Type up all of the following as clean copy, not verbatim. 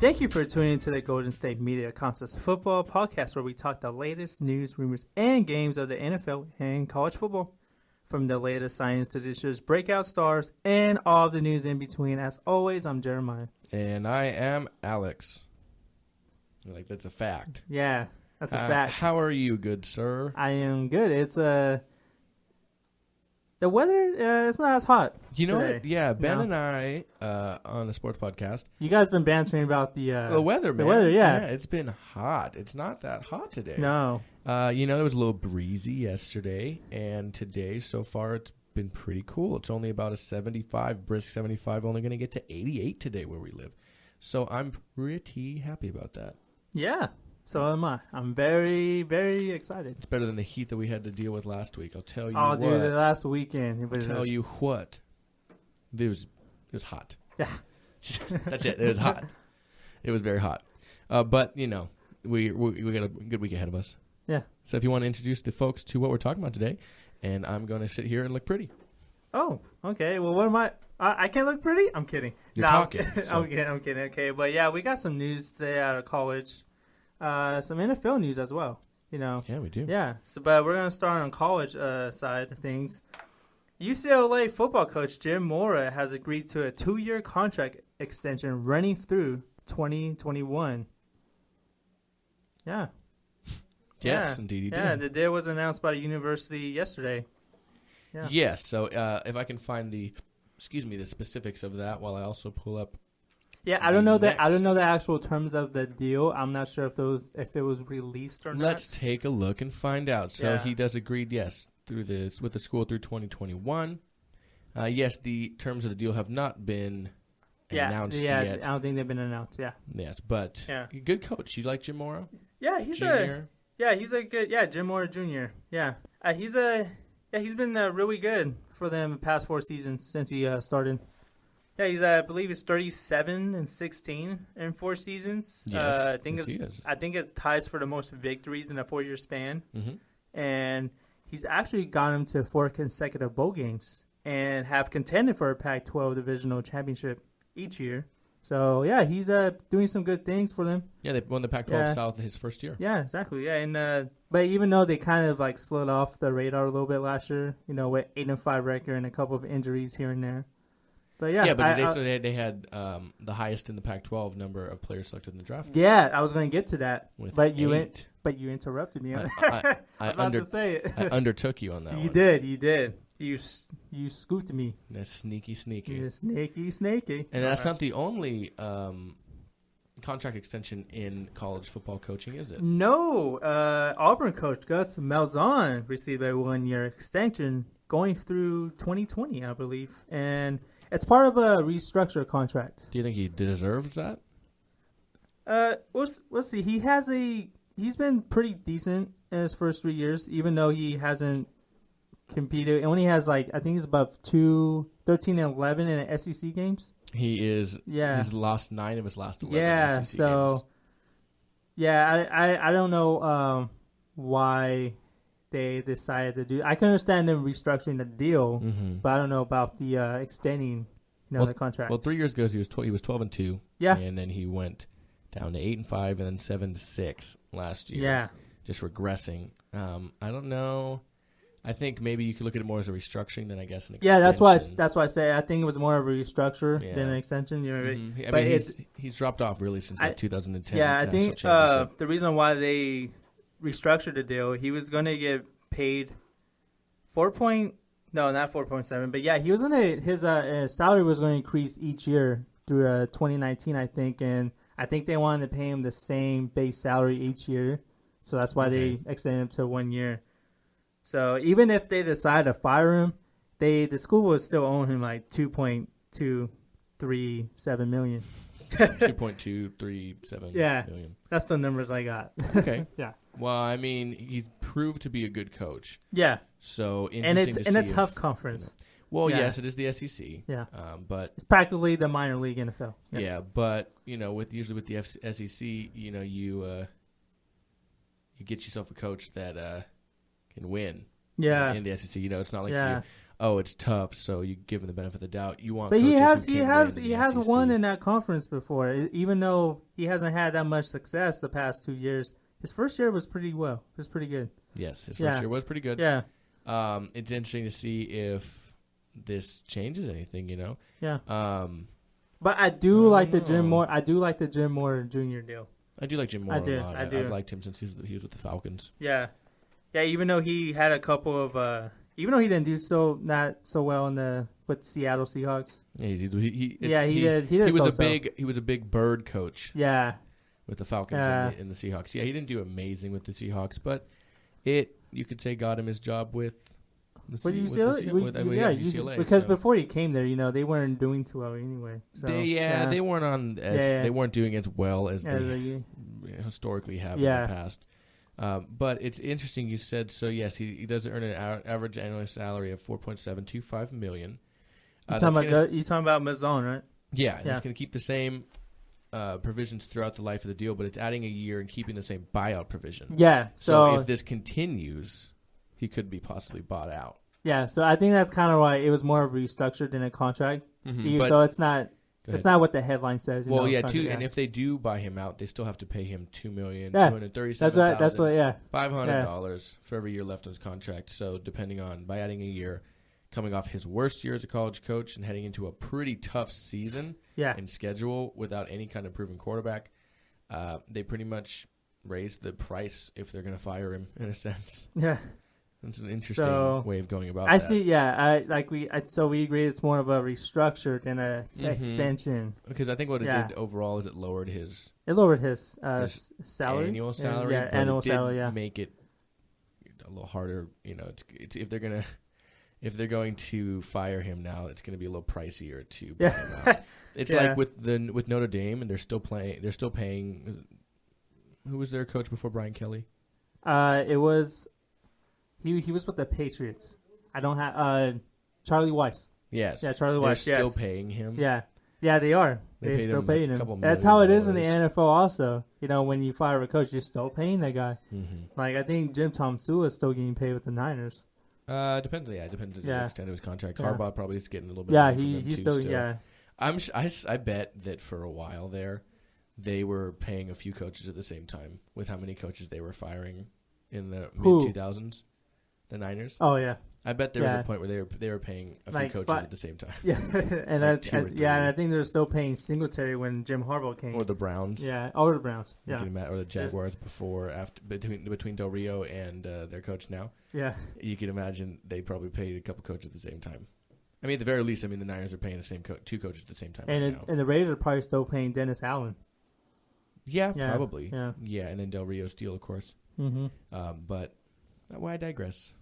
Thank you for tuning into the Golden State Media Concepts Football Podcast, where we talk the latest news, rumors, and games of the NFL and college football. From the latest signings to this year's breakout stars and all the news in between. As always, I'm Jeremiah. And I am Alex. Like, that's a fact. Yeah, that's a fact. How are you, good sir? I am good. It's the weather, it's not as hot. You know today. what? Yeah, Ben and I, on the sports podcast. You guys been bantering about the weather, man. The weather, yeah. It's been hot. It's not that hot today. No. There was a little breezy yesterday, and today, so far, it's been pretty cool. It's only about a 75, brisk 75, only going to get to 88 today where we live. So I'm pretty happy about that. Yeah. So am I. I'm very, very excited. It's better than the heat that we had to deal with last week. I'll tell you what. what. Dude, the last weekend. I'll tell you what. It was hot. Yeah. That's it. It was hot. It was very hot. But, we got a good week ahead of us. Yeah. So if you want to introduce the folks to what we're talking about today, and I'm going to sit here and look pretty. Oh, okay. Well, what am I? I can't look pretty? I'm kidding. You're talking. So. I'm kidding. Okay. But, yeah, we got some news today out of college. Some NFL news as well, Yeah, we do. Yeah, but we're going to start on college side of things. UCLA football coach Jim Mora has agreed to a 2-year contract extension running through 2021. Yeah. Yes, indeed he did. Yeah, the deal was announced by the university yesterday. Yeah. Yes, so if I can find the specifics of that while I also pull up. Yeah, I don't know the actual terms of the deal. I'm not sure if it was released or not. Let's take a look and find out. So he does agree, yes, with the school through 2021. Yes, the terms of the deal have not been announced yet. I don't think they've been announced. Yeah. Yes, but good coach. You like Jim Mora? Yeah, he's a good Jim Mora Jr. Yeah, he's been really good for them the past 4 seasons since he started. Yeah, I believe he's 37-16 in 4 seasons. Yes, I think it ties for the most victories in a 4-year span. Mm-hmm. And he's actually gotten him to 4 consecutive bowl games and have contended for a Pac-12 divisional championship each year. So yeah, he's doing some good things for them. Yeah, they won the Pac-12 South his first year. Yeah, exactly. Yeah, and but even though they kind of like slid off the radar a little bit last year, with 8-5 record and a couple of injuries here and there. But yeah, they had the highest in the Pac-12 number of players selected in the draft. Yeah, I was going to get to that, but you interrupted me. I was about to say it. I undertook you on that. You did. You scooped me. That's sneaky. Yeah, sneaky. And that's not the only contract extension in college football coaching, is it? No, Auburn coach Gus Malzahn received a 1-year extension going through 2020, I believe, and it's part of a restructured contract. Do you think he deserves that? We'll see. He's been pretty decent in his first 3 years, even though he hasn't competed. And when he has I think he's above 13-11 in the SEC games. He is. Yeah. He's lost 9 of his last 11 SEC games. Yeah. Yeah, I don't know why they decided to do. I can understand them restructuring the deal, but I don't know about the extending, the contract. Well, 3 years ago he was 12-2. Yeah, and then he went down to 8-5, and then 7-6 last year. Yeah, just regressing. I don't know. I think maybe you could look at it more as a restructuring than I guess an extension. Yeah, that's why I say I think it was more of a restructure than an extension. I mean, he's dropped off really since 2010. Yeah, I think the reason why they restructured the deal, he was going to get paid not 4.7, but yeah, he was his salary was going to increase each year through 2019, I think, and I think they wanted to pay him the same base salary each year, so that's why they extended him to 1 year. So even if they decide to fire him, the school would still owe him like $2.237 million. $2.237 million. That's the numbers I got. Okay. Yeah. Well, I mean, he's proved to be a good coach. Yeah. So it's in a tough conference. Yes, it is the SEC. Yeah. But it's practically the minor league NFL. Yeah, but usually with the SEC, you get yourself a coach that can win. Yeah. In the SEC, it's not like it's tough, so you give him the benefit of the doubt. You want, but he has SEC. won in that conference before, even though he hasn't had that much success the past 2 years. His first year was pretty well. It was pretty good. Yes, his first year was pretty good. Yeah. It's interesting to see if this changes anything. Yeah. But I do like the Jim Moore. I do like the Jim Moore Jr. deal. I do like Jim Moore a lot. I do. I've liked him since he was with the Falcons. Yeah. Yeah. Even though he had a couple of. Even though he didn't do not so well with Seattle Seahawks. Yeah, he did. He was a big bird coach. Yeah. With the Falcons and the Seahawks. Yeah, he didn't do amazing with the Seahawks, but you could say got him his job with UCLA. Because before he came there, they weren't doing too well anyway. So, they weren't they weren't doing as well as they historically have in the past. But it's interesting you said so. Yes, he does earn an average annual salary of $4.725 million. You're talking about Mazzone, right? Yeah, and it's going to keep the same provisions throughout the life of the deal, but it's adding a year and keeping the same buyout provision. Yeah. So if this continues, he could be possibly bought out. Yeah. So I think that's kind of why it was more of restructured than a contract. So it's not. It's not what the headline says. Well, and if they do buy him out, they still have to pay him $2,237,500 for every year left on his contract. So depending on by adding a year, coming off his worst year as a college coach and heading into a pretty tough season in schedule without any kind of proven quarterback, they pretty much raised the price if they're going to fire him in a sense. Yeah. It's an interesting way of going about that. I see, so we agree it's more of a restructure than a extension. Because I think what it did overall is it lowered his salary. Annual salary. Annual salary, make it a little harder, if they're going to fire him now, it's going to be a little pricier to buy him out. It's like with Notre Dame, and they're still paying. Who was their coach before Brian Kelly? It was. He was with the Patriots. I don't have Charlie Weiss. Yes. Yeah, Charlie Weiss. They're still paying him. Yeah. Yeah, they are. They're still paying him. That's how it is in the NFL also. When you fire a coach, you're still paying that guy. Mm-hmm. Like, I think Jim Tomsula is still getting paid with the Niners. Depends. Yeah, it depends on the extent of his contract. Harbaugh probably is getting a little bit. Yeah, he's still. Yeah. I bet that for a while there, they were paying a few coaches at the same time with how many coaches they were firing in the mid-2000s. The Niners. Oh yeah. I bet there was a point where they were paying a few coaches at the same time. Yeah, and I think they were still paying Singletary when Jim Harbaugh came. Or the Browns. Yeah, or the Browns. Yeah. Or the Jaguars between Del Rio and their coach now. Yeah. You can imagine they probably paid a couple coaches at the same time. I mean, at the very least, the Niners are paying the same two coaches at the same time. And the Raiders are probably still paying Dennis Allen. Yeah, probably. Yeah, and then Del Rio Steele, of course. Mm-hmm. But I digress.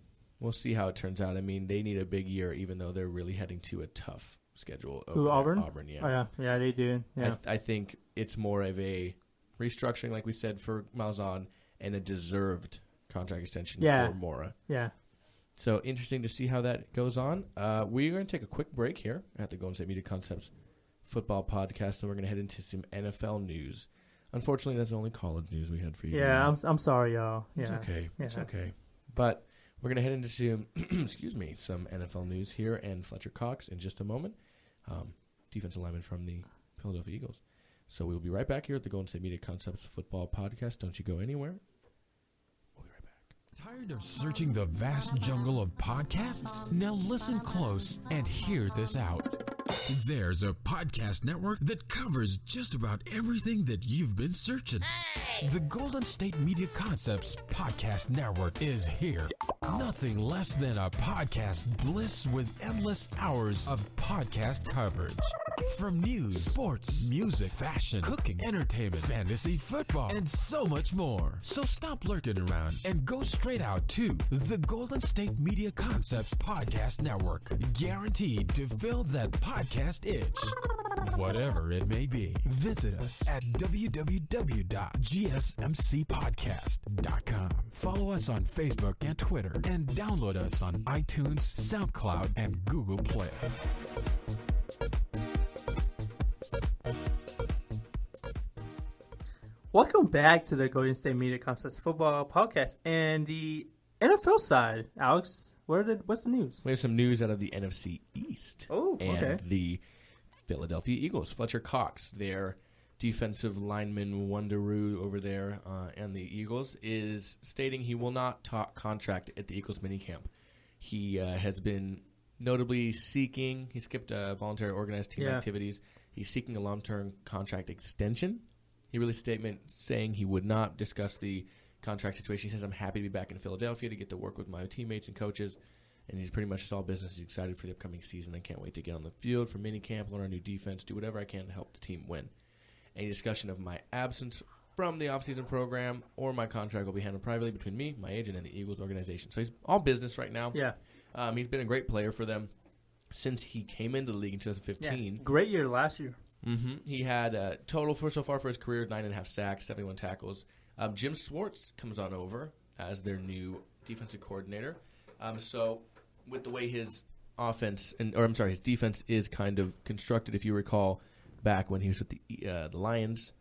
We'll see how it turns out. I mean, they need a big year, even though they're really heading to a tough schedule. Auburn? Auburn, yeah. Oh, yeah. Yeah, they do. Yeah. I think it's more of a restructuring, like we said, for Malzahn, and a deserved contract extension for Mora. Yeah. So interesting to see how that goes on. We're going to take a quick break here at the Golden State Media Concepts football podcast, and we're going to head into some NFL news. Unfortunately, that's the only college news we had for you. Yeah, I'm sorry, y'all. Yeah. It's okay. Yeah. It's okay. But we're going to head into some, some NFL news here and Fletcher Cox in just a moment, defensive lineman from the Philadelphia Eagles. So we'll be right back here at the Golden State Media Concepts football podcast. Don't you go anywhere. We'll be right back. Tired of searching the vast jungle of podcasts? Now listen close and hear this out. There's a podcast network that covers just about everything that you've been searching. Hey! The Golden State Media Concepts Podcast Network is here. Nothing less than a podcast bliss with endless hours of podcast coverage. From news, sports, music, fashion, cooking, entertainment, fantasy, football, and so much more. So stop lurking around and go straight out to the Golden State Media Concepts Podcast Network. Guaranteed to fill that podcast itch. Whatever it may be. Visit us at www.gsmcpodcast.com. Follow us on Facebook and Twitter, and download us on iTunes, SoundCloud, and Google Play. Welcome back to the Golden State Media Concepts Football Podcast. And the NFL side, Alex, what's the news? We have some news out of the NFC East. Oh, okay. And the Philadelphia Eagles. Fletcher Cox, their defensive lineman wonderoo over there and the Eagles, is stating he will not contract at the Eagles minicamp. He has been notably seeking, he skipped voluntary organized team activities. He's seeking a long-term contract extension. He released a statement saying he would not discuss the contract situation. He says, I'm happy to be back in Philadelphia to get to work with my teammates and coaches. And he's pretty much just all business. He's excited for the upcoming season. I can't wait to get on the field for minicamp, learn our new defense, do whatever I can to help the team win. Any discussion of my absence from the offseason program or my contract will be handled privately between me, my agent, and the Eagles organization. So he's all business right now. Yeah. He's been a great player for them since he came into the league in 2015. Yeah. Great year last year. Mm-hmm. He had a total so far for his career 9.5 sacks, 71 tackles. Jim Schwartz comes on over as their new defensive coordinator. So with the way his his defense is kind of constructed, if you recall, back when he was with the Lions,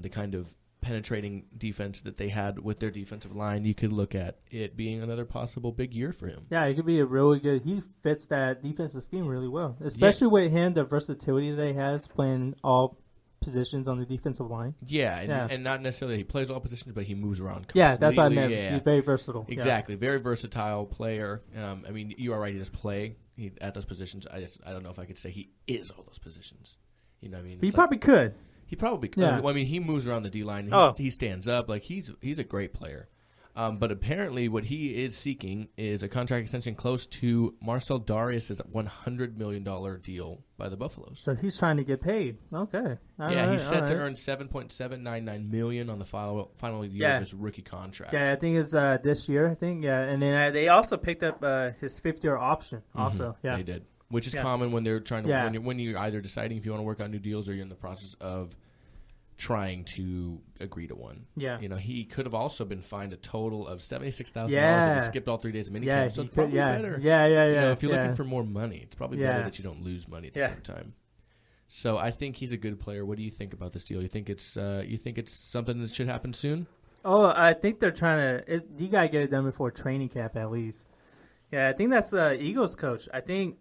the kind of penetrating defense that they had with their defensive line, you could look at it being another possible big year for him. Yeah, it could be a really good. He fits that defensive scheme really well, especially with him, the versatility that he has playing all positions on the defensive line. Yeah, and not necessarily he plays all positions, but he moves around completely. Yeah, that's what I meant. Yeah. He's very versatile. Exactly, very versatile player. I mean, you are right. He does play at those positions. I don't know if I could say he is all those positions. You know what I mean? He probably could. He probably could. Yeah. I mean, he moves around the D-line. He stands up. Like, he's a great player. But apparently what he is seeking is a contract extension close to Marcel Darius' $100 million deal by the Buffaloes. So he's trying to get paid. Okay. He's set to earn $7.799 million on the final year of his rookie contract. Yeah, I think it's this year. I think, and then they also picked up his fifth-year option also. Mm-hmm. Yeah, they did. Which is common when they're trying to when you're either deciding if you want to work on new deals or you're in the process of trying to agree to one. Yeah. You know, he could have also been fined a total of $76,000 if he skipped all 3 days of minicamp. Yeah, so it's probably better. Yeah. You know, if you're looking for more money, it's probably better that you don't lose money at the same time. So I think he's a good player. What do you think about this deal? You think it's something that should happen soon? Oh, I think they're trying to. You gotta get it done before training camp at least. Yeah, I think that's Eagles coach. I think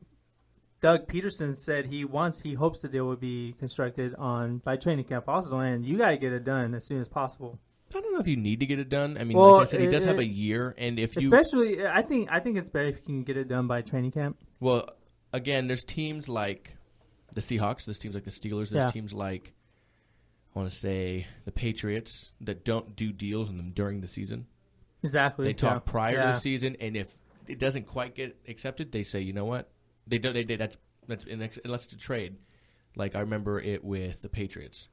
Doug Peterson said he hopes the deal would be constructed by training camp also, and you got to get it done as soon as possible. I don't know if you need to get it done. I mean, like I said, he does have a year, and I think it's better if you can get it done by training camp. Well, again, there's teams like the Seahawks, there's teams like the Steelers, there's teams like I want to say the Patriots that don't do deals in them during the season. Exactly. They talk prior to the season, and if it doesn't quite get accepted, they say, you know what? They that's unless it's a trade. Like I remember it with the Patriots.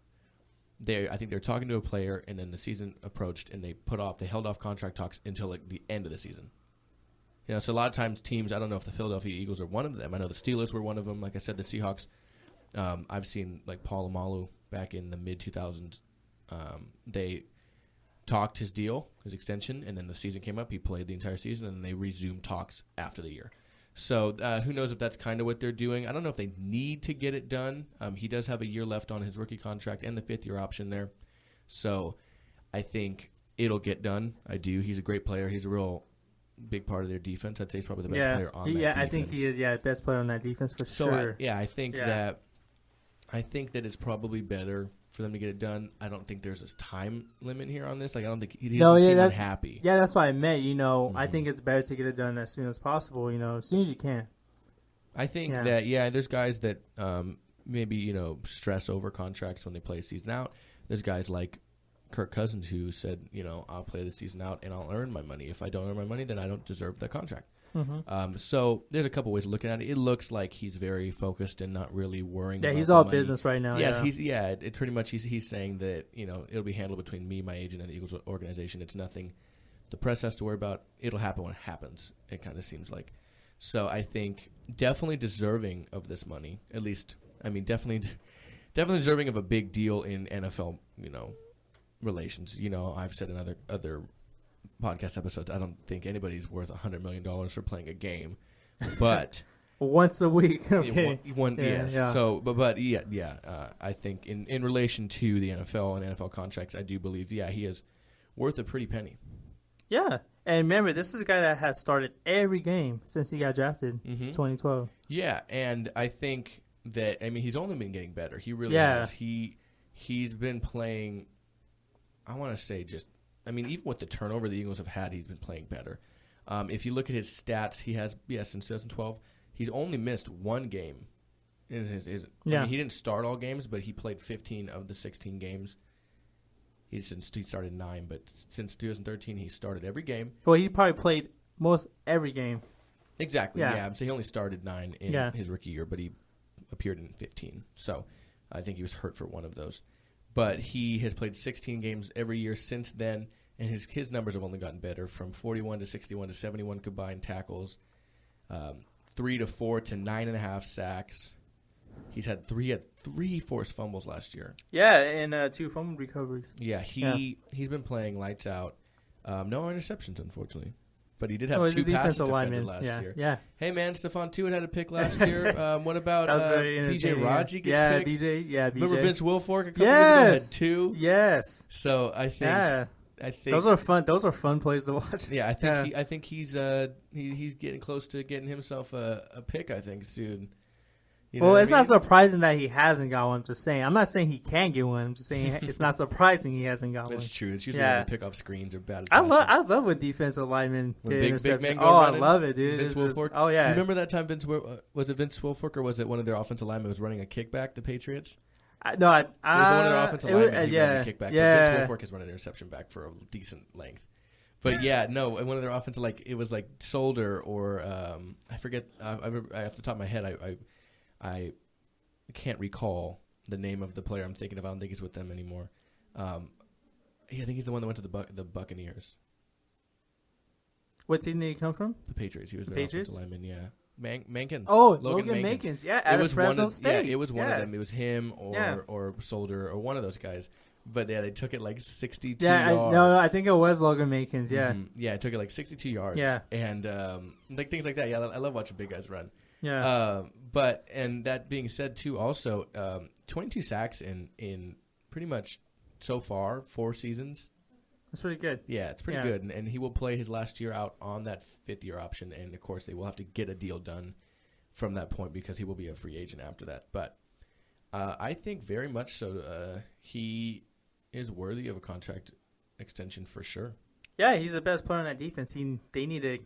I think they were talking to a player, and then the season approached, and they held off contract talks until like the end of the season. You know, so a lot of times teams. I don't know if the Philadelphia Eagles are one of them. I know the Steelers were one of them. Like I said, the Seahawks. I've seen like Paul Amalu back in the mid 2000s. They talked his extension, and then the season came up. He played the entire season, and they resumed talks after the year. So who knows if that's kind of what they're doing. I don't know if they need to get it done. He does have a year left on his rookie contract and the 5th-year option there. So I think it'll get done. I do. He's a great player. He's a real big part of their defense. I'd say he's probably the best player on that defense. I think he is, best player on that defense for sure. I think that it's probably better for them to get it done. I don't think there's this time limit here on this. Like I don't think he doesn't seem unhappy. Yeah, that's what I meant. You know, I think it's better to get it done as soon as possible. You know, as soon as you can. I think that there's guys that maybe stress over contracts when they play a season out. There's guys like Kirk Cousins who said, I'll play the season out and I'll earn my money. If I don't earn my money, then I don't deserve the contract. Mm-hmm. So there's a couple ways of looking at it. It looks like he's very focused and not really worrying. Yeah, about he's all money. business right now. Yes, it pretty much he's saying that it'll be handled between me, my agent, and the Eagles organization. It's nothing the press has to worry about. It'll happen when it happens. It kind of seems like. So I think definitely deserving of this money. At least, I mean, definitely deserving of a big deal in NFL relations. I've said in other podcast episodes, I don't think anybody's worth $100 million for playing a game, but once a week. Okay. Yes. So, I think in relation to the NFL and NFL contracts, I do believe, he is worth a pretty penny. Yeah. And remember, this is a guy that has started every game since he got drafted in 2012. Yeah, and I think that, I mean, he's only been getting better. He really has. He's been playing, I want to say just, I mean, even with the turnover the Eagles have had, he's been playing better. If you look at his stats, he has, since 2012, he's only missed one game. I mean, he didn't start all games, but he played 15 of the 16 games. He started 9, but since 2013, he started every game. Well, he probably played most every game. Exactly, yeah. So he only started 9 in his rookie year, but he appeared in 15. So I think he was hurt for one of those. But he has played 16 games every year since then, and his numbers have only gotten better, from 41 to 61 to 71 combined tackles, 3 to 4 to 9.5 sacks. He had three forced fumbles last year. Yeah, and 2 fumble recoveries. Yeah, he's been playing lights out. No interceptions, unfortunately. But he did have 2 passes defended last year. Yeah. Hey, man, Stephon Tuitt had a pick last year. What about BJ Raji gets picks? BJ. Remember Vince Wilfork a couple years ago had 2? Yes. So I think those are fun. Those are fun plays to watch. Yeah, I think he's getting close to getting himself a pick, I think, soon. You know well, it's not surprising that he hasn't got one. I'm just saying. I'm not saying he can't get one. I'm just saying it's not surprising he hasn't got one. It's true. It's usually when they pick off screens or bad. I love when defensive linemen get interceptions. Big men I love it, dude. Vince Wilfork. Oh yeah. You remember that time was it Vince Wilfork or was it one of their offensive linemen was running a kickback? The Patriots. It was one of their offensive linemen. Running a kickback. Yeah. But Vince Wilfork has run an interception back for a decent length. But yeah, no, one of their offensive it was like Solder or I forget. Off the top of my head, I can't recall the name of the player I'm thinking of. I don't think he's with them anymore. I think he's the one that went to the Buccaneers. What team did he come from? The Patriots. He was their offensive lineman, yeah. Mankins. Oh, Logan Mankins. Yeah, out of Fresno State. Yeah, it was one of them. It was him or Solder or one of those guys. But yeah, they took it like 62 yards. No, I think it was Logan Mankins, yeah. Mm-hmm. Yeah, it took it like 62 yards. Yeah. And like things like that. Yeah, I love watching big guys run. Yeah. But and that being said, too, also 22 sacks in pretty much so far 4 seasons. That's pretty good. Yeah, it's pretty good. And he will play his last year out on that 5th-year option. And, of course, they will have to get a deal done from that point because he will be a free agent after that. But I think very much so he is worthy of a contract extension for sure. Yeah, he's the best player on that defense. They need to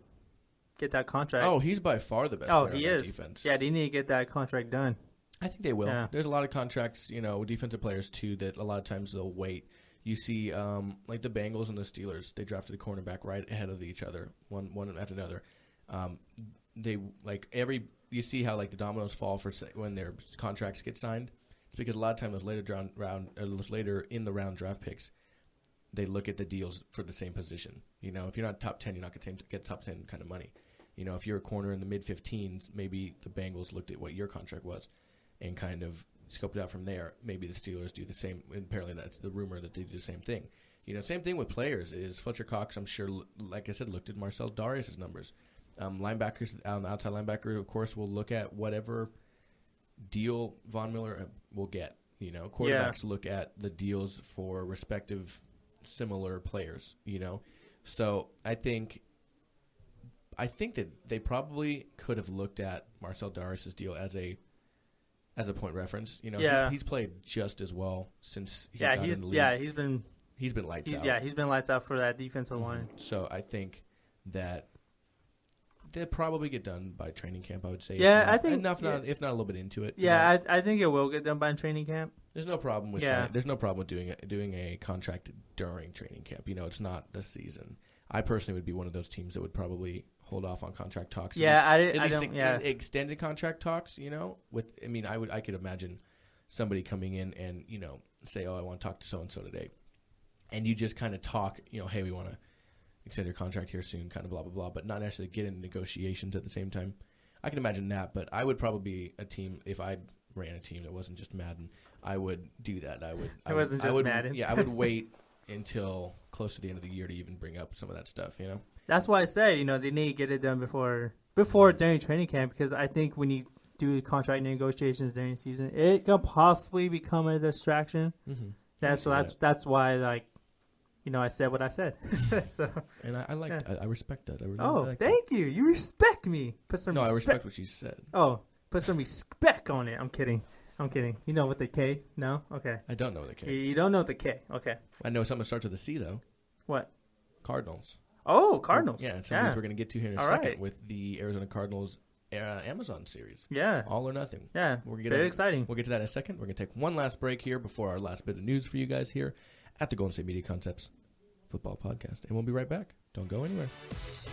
get that contract. Oh, he's by far the best player on that defense. Yeah, they need to get that contract done. I think they will. Yeah. There's a lot of contracts, defensive players, too, that a lot of times they'll wait. You see, like the Bengals and the Steelers, they drafted a cornerback right ahead of each other, one after another. You see how like the dominoes fall for when their contracts get signed. It's because a lot of times those later in the round draft picks, they look at the deals for the same position. If you're not top 10, you're not going to get top 10 kind of money. If you're a corner in the mid-15s, maybe the Bengals looked at what your contract was and kind of scoped it out from there. Maybe the Steelers do the same. Apparently, that's the rumor that they do the same thing. Same thing with players is Fletcher Cox, I'm sure, like I said, looked at Marcel Darius' numbers. Linebackers, outside linebacker, of course, will look at whatever deal Von Miller will get. Quarterbacks look at the deals for respective similar players. So I think that they probably could have looked at Marcel Darius' deal as a point reference. He's played just as well since he got in the league. He's been lights out. Yeah, he's been lights out for that defensive line. So I think that they'll probably get done by training camp, I would say. Yeah, I think if not a little bit into it. Yeah, I think it will get done by training camp. There's no problem with doing a contract during training camp. It's not the season. I personally would be one of those teams that would probably hold off on contract talks. Extended contract talks. I could imagine somebody coming in and say, "Oh, I want to talk to so and so today," and you just kind of talk. Hey, we want to extend your contract here soon, kind of blah blah blah, but not necessarily get into negotiations at the same time. I can imagine that, but I would probably be a team if I ran a team that wasn't just Madden. I would do that. Madden. Yeah, I would wait until close to the end of the year to even bring up some of that stuff. That's why I say they need to get it done before during training camp, because I think when you do contract negotiations during the season, it can possibly become a distraction. Mm-hmm. That's why I said what I said. So. And I respect that. I really like thank you. You respect me. Put some I respect what she said. Oh, put some respect on it. I'm kidding. You know what the K? No? Okay. I don't know the K. You don't know the K. Okay. I know something that starts with a C, though. What? Cardinals. Oh, Cardinals. Yeah, and some news we're going to get to here in a All second right. with the Arizona Cardinals Amazon series. Yeah. All or nothing. Yeah. Very exciting. We'll get to that in a second. We're going to take one last break here before our last bit of news for you guys here at the Golden State Media Concepts Football Podcast. And we'll be right back. Don't go anywhere.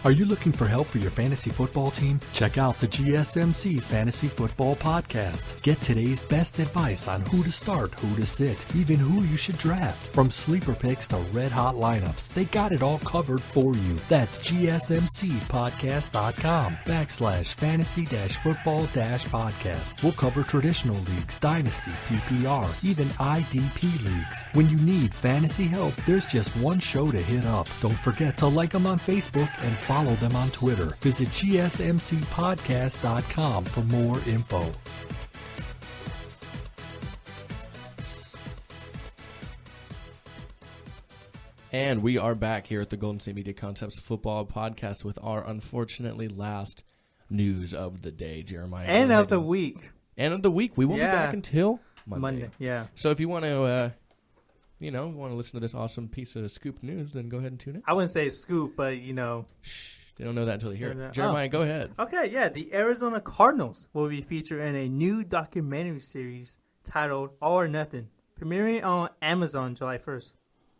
Are you looking for help for your fantasy football team? Check out the GSMC Fantasy Football Podcast. Get today's best advice on who to start, who to sit, even who you should draft. From sleeper picks to red hot lineups, they got it all covered for you. That's GSMCpodcast.com/fantasy-football-podcast. We'll cover traditional leagues, dynasty, PPR, even IDP leagues. When you need fantasy help, there's just one show to hit up. Don't forget to like them on Facebook and follow them on Twitter. Visit GSMCpodcast.com for more info. And we are back here at the Golden State Media Concepts Football Podcast with our unfortunately last news of the day, Jeremiah. And of the week. And of the week. We won't be back until Monday. Yeah. So if you want to... want to listen to this awesome piece of scoop news, then go ahead and tune in. I wouldn't say scoop, but, Shh, they don't know that until they hear it. Oh. Jeremiah, go ahead. Okay, yeah. The Arizona Cardinals will be featured in a new documentary series titled All or Nothing, premiering on Amazon July 1st.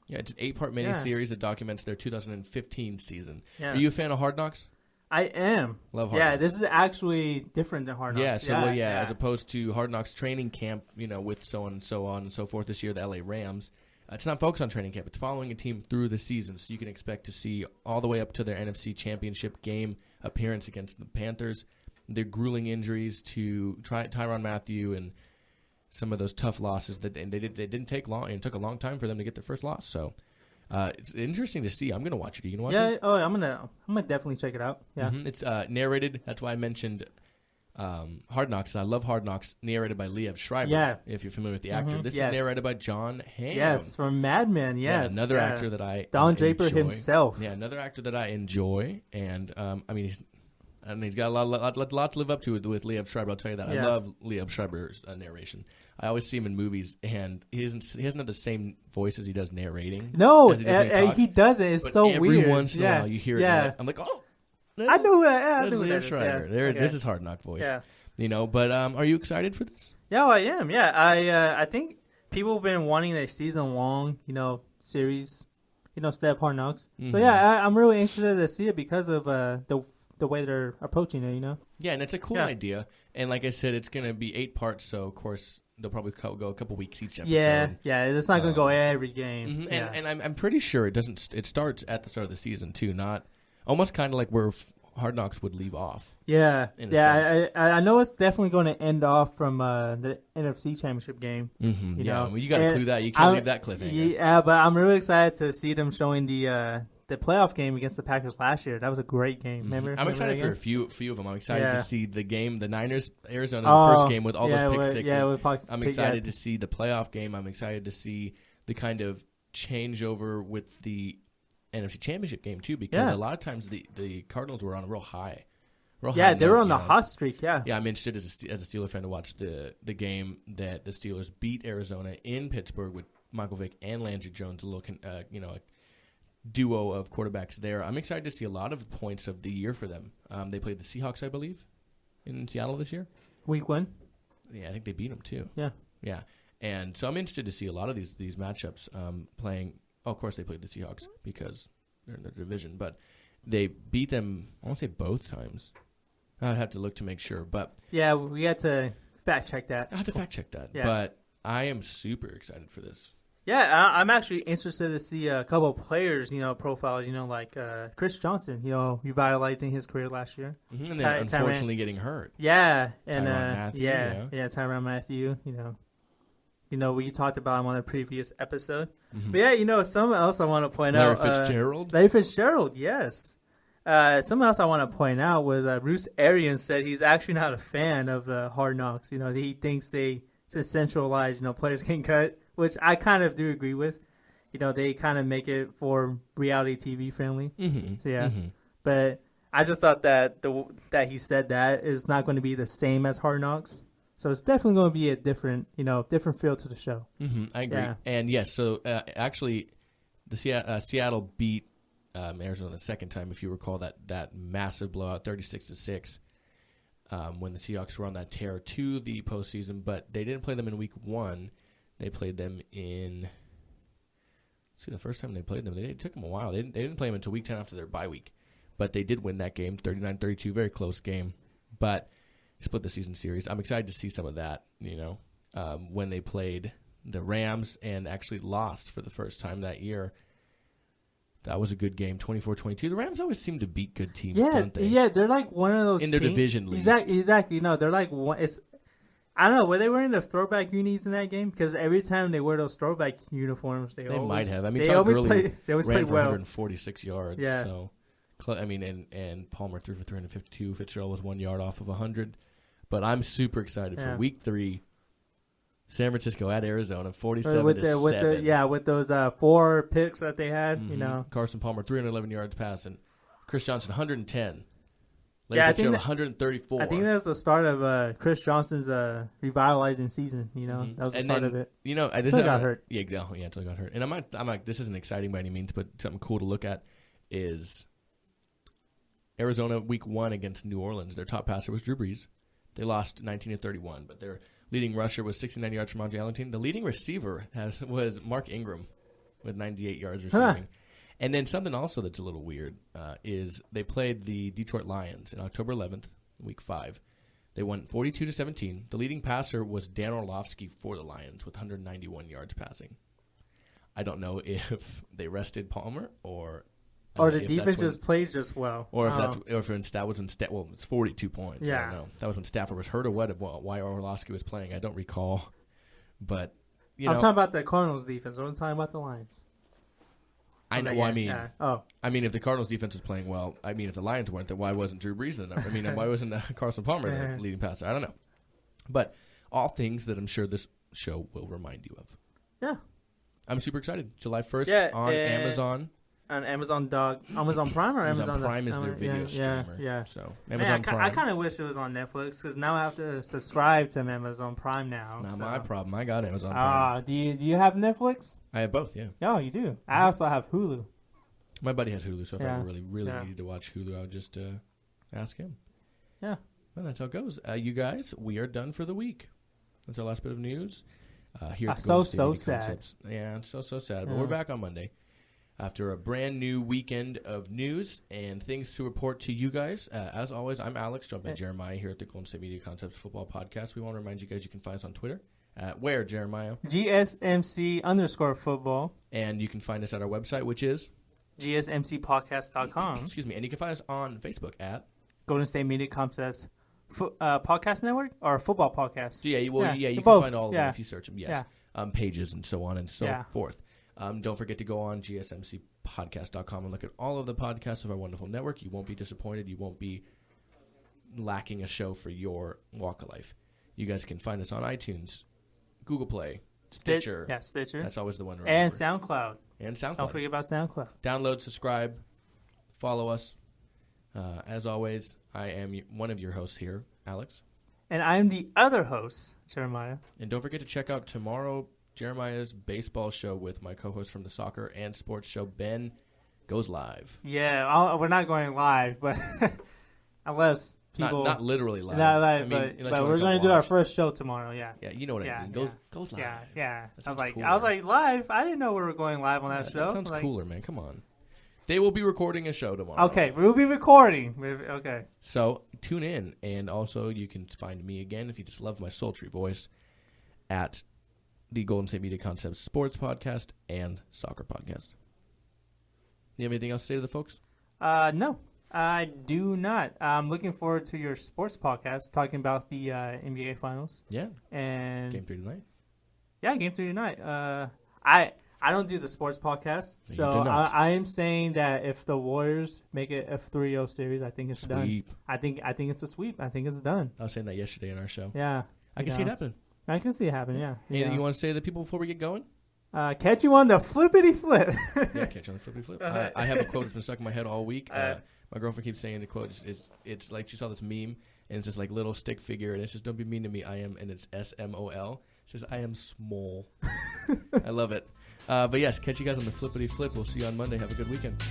Yeah, it's an 8-part miniseries that documents their 2015 season. Yeah. Are you a fan of Hard Knocks? I am. Love Hard Knocks. Yeah, this is actually different than Hard Knocks. Yeah, as opposed to Hard Knocks training camp, with so on and so forth this year, the LA Rams. It's not focused on training camp. It's following a team through the season, so you can expect to see all the way up to their NFC Championship game appearance against the Panthers, their grueling injuries to Tyrann Mathieu and some of those tough losses they didn't take long. It took a long time for them to get their first loss. So it's interesting to see. I'm going to watch it. Are you going to watch it? Yeah, I'm gonna definitely check it out. Yeah, It's narrated. That's why I mentioned Hard Knocks. I love Hard Knocks, narrated by Liev Schreiber. Yeah. If you're familiar with the actor, this is narrated by John Hamm. Yes, from Mad Men. Yes, another actor that I Don Draper enjoy. himself. Yeah, another actor that I enjoy, and he's got a lot to live up to with Liev Schreiber. I'll tell you that. Yeah. I love Liev Schreiber's narration. I always see him in movies, and he doesn't have the same voice as he does narrating. No, as he does when he talks. he doesn't. It's But so every weird. once in a while, you hear it. Yeah, I'm like, oh, I know that. There's Liev Schreiber. This is Hard Knock voice. Yeah. But are you excited for this? Yeah, I am. Yeah, I think people have been wanting a season-long, series, instead of Hard Knocks. So yeah, I'm really interested to see it because of the way they're approaching it. Yeah, and it's a cool idea. And like I said, it's going to be 8 parts, so of course they'll probably go a couple weeks each episode. Yeah, it's not going to go every game. Mm-hmm. And I'm pretty sure it doesn't. It starts at the start of the season too, not almost kind of like where Hard Knocks would leave off. Yeah, in a sense. I know it's definitely going to end off from the NFC Championship game. Mm-hmm. You know? Well, you got to clue that. You can't leave that cliffhanger. Yeah, but I'm really excited to see them showing the playoff game against the Packers last year. That was a great game. Remember? I'm excited for a few of them. I'm excited to see the game, the Niners Arizona first game with all those pick sixes. I'm excited to see the playoff game. I'm excited to see the kind of changeover with the NFC Championship game too, because a lot of times the Cardinals were on a real high. They were on a hot streak. Yeah, I'm interested as a Steeler fan to watch the game that the Steelers beat Arizona in Pittsburgh with Michael Vick and Landry Jones, a little a duo of quarterbacks there. I'm excited to see a lot of points of the year for them. They played the Seahawks, I believe, in Seattle this year. Week 1. Yeah, I think they beat them too. Yeah. And so I'm interested to see a lot of these matchups playing. Oh, of course, they played the Seahawks because they're in their division, but they beat them. I won't say both times. I'd have to look to make sure, but yeah, we had to fact check that. I have to fact check that, yeah. But I am super excited for this. Yeah, I'm actually interested to see a couple of players, profiled, like Chris Johnson, revitalizing his career last year. Mm-hmm. And then unfortunately getting hurt. Yeah, and Tyrann Mathieu, Tyrann Mathieu. We talked about him on a previous episode. Mm-hmm. But yeah, something else I want to point out. Larry Fitzgerald, yes. Something else I want to point out was Bruce Arians said he's actually not a fan of Hard Knocks. He thinks they sensationalize, players getting cut, which I kind of do agree with. they kind of make it for reality TV friendly. Mm-hmm. So yeah, Mm-hmm. but I just thought that that he said that is not going to be the same as Hard Knocks. So it's definitely going to be a different feel to the show. Mm-hmm. I agree. Yeah. And yes, so actually, the Seattle beat Arizona the second time, if you recall that massive blowout, 36-6, when the Seahawks were on that tear to the postseason. But they didn't play them in Week 1. They played them in. See, the first time they played them, it took them a while. They didn't play them until Week 10 after their bye week. But they did win that game, 39-32, very close game. But split the season series. I'm excited to see some of that, when they played the Rams and actually lost for the first time that year. That was a good game, 24-22. The Rams always seem to beat good teams, don't they? Yeah, they're like one of those in their division least. Exactly. No, they're like one. I don't know, were they wearing the throwback unis in that game? Because every time they wear those throwback uniforms, they always, might have. I mean, they Todd always Gurley play ran for well. 146 yards. Yeah. So, I mean, and Palmer threw for 352. Fitzgerald was 1 yard off of 100. But I'm super excited for Week 3. San Francisco at Arizona, 47-7. With those 4 picks that they had, Carson Palmer, 311 yards passing. Chris Johnson, 110. Yeah, I think 134. I think that's the start of Chris Johnson's revitalizing season. That was the start of it. I just got hurt. Yeah, until he got hurt. And I'm like, this isn't exciting by any means, but something cool to look at is Arizona Week 1 against New Orleans. Their top passer was Drew Brees. They lost 19-31, but their leading rusher was 69 yards from Andre Ellington. The leading receiver was Mark Ingram with 98 yards receiving. And then something also that's a little weird is they played the Detroit Lions on October 11th, Week 5. They won 42-17. The leading passer was Dan Orlovsky for the Lions with 191 yards passing. I don't know if they rested Palmer or the defense just played just well. Or if it's 42 points. Yeah. I don't know. That was when Stafford was hurt or what? Why Orlovsky was playing, I don't recall. But I'm talking about the Cardinals defense. I'm talking about the Lions. I know. I mean, if the Cardinals defense was playing well, if the Lions weren't, then why wasn't Drew Brees in there? Why wasn't Carson Palmer the leading passer? I don't know. But all things that I'm sure this show will remind you of. Yeah. I'm super excited. July 1st on Amazon. On Amazon Prime or Amazon Prime is their video streamer. Yeah. So Amazon Prime. I kind of wish it was on Netflix because now I have to subscribe to Amazon Prime now. Not my problem. I got Amazon Prime. Do you have Netflix? I have both. Yeah. Oh, you do. I also have Hulu. My buddy has Hulu, so if I ever really needed to watch Hulu, I would just ask him. Yeah. Well, that's how it goes. You guys, we are done for the week. That's our last bit of news. Here at the Golden State Media sad. Concepts. Yeah, it's so sad. But we're back on Monday after a brand new weekend of news and things to report to you guys. As always, I'm Alex, joined by Jeremiah here at the Golden State Media Concepts Football Podcast. We want to remind you guys you can find us on Twitter. Where, Jeremiah? GSMC_football. And you can find us at our website, which is? GSMCpodcast.com. Excuse me. And you can find us on Facebook at? Golden State Media Concepts Podcast Network or Football Podcast. You can find all of them if you search them, yes. Yeah. Pages and so on and so forth. Don't forget to go on GSMCpodcast.com and look at all of the podcasts of our wonderful network. You won't be disappointed. You won't be lacking a show for your walk of life. You guys can find us on iTunes, Google Play, Stitcher. Stitcher. That's always the one to remember. And SoundCloud. Don't forget about SoundCloud. Download, subscribe, follow us. As always, I am one of your hosts here, Alex. And I'm the other host, Jeremiah. And don't forget to check out tomorrow Jeremiah's baseball show with my co-host from the soccer and sports show, Ben, goes live. Yeah, we're not going live, but unless people... Not literally live. Not live, but we're going to do our first show tomorrow, yeah. Yeah, you know what I mean. Goes live. Yeah. I was like, live? I didn't know we were going live on that show. That sounds cooler, man. Come on. They will be recording a show tomorrow. Okay, we'll be recording. Okay. So tune in, and also you can find me again if you just love my sultry voice at the Golden State Media Concepts Sports Podcast and Soccer Podcast. You have anything else to say to the folks? No, I do not. I'm looking forward to your sports podcast talking about the NBA Finals. Yeah. And Game 3 tonight. Yeah, Game 3 tonight. I don't do the sports podcast, so I am saying that if the Warriors make it a 3-0 series, I think it's done. I think it's a sweep. I think it's done. I was saying that yesterday in our show. Yeah. I can see it happening. I can see it happening, yeah. Anything you want to say to the people before we get going? Catch you on the flippity flip. Yeah, catch you on the flippity flip. I have a quote that's been stuck in my head all week. My girlfriend keeps saying the quote. It's like she saw this meme, and it's this like little stick figure, and it's just, don't be mean to me, I am, and it's SMOL. It says, I am small. I love it. But yes, catch you guys on the flippity flip. We'll see you on Monday. Have a good weekend.